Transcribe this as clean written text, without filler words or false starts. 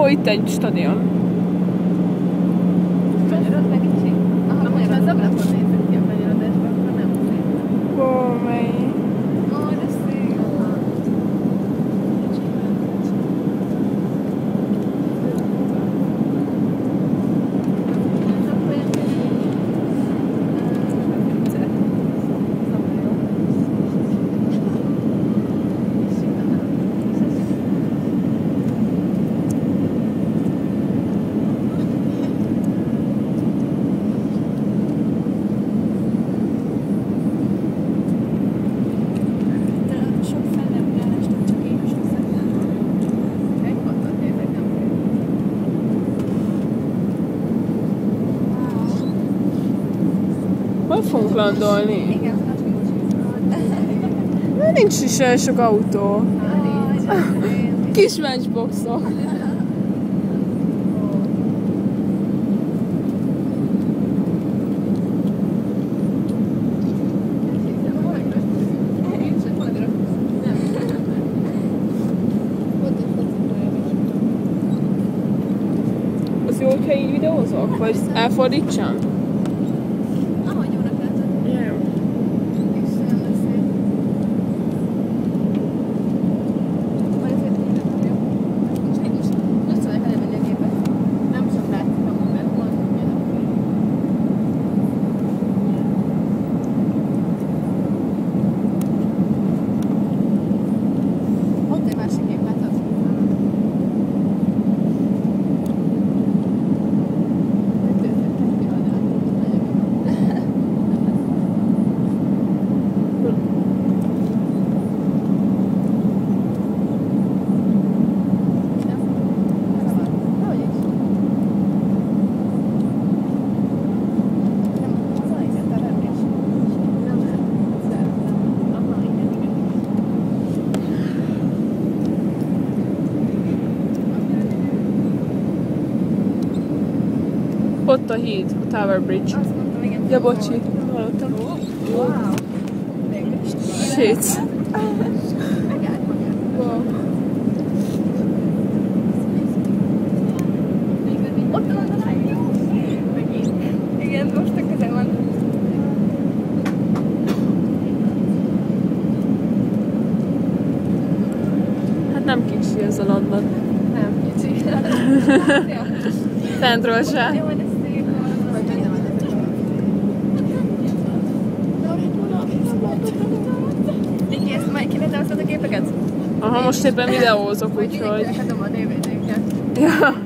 itt egy stadion. Kanyarodva kicsi? Aha, hogyha az ablakon nézek ki a kanyarodásba, akkor nem szép. Ó, mely. Ó, de szép. Hol fogunk landolni? Igen, Nincs is olyan sok autó. nincs. Kis matchboxok. Az jó, hogyha így videózok? Vagy elfordítsam? Ahogy jónak látod. Jó. És olyan lesz szép. Vagy azért minden jó. És most szólják elmenni a gépet. Nem sok látszik a munkát, van milyenek. Ott egy másik gép, látod? Ott a híd, a Tower Bridge. Azt mondtam, igen. Ja, bocsi. Hallottam. Wow. Shit. Megállt magát. Wow. Ott van a lány. Megint. Igen, most a közel van. Hát nem kicsi ez a London. Nem, kicsi. Fentről se. Jó, de szép. Niki, ezt már kivetelszed a képeket? Aha, most éppen videózok, úgyhogy... Megdom a DVD-ket. Ja.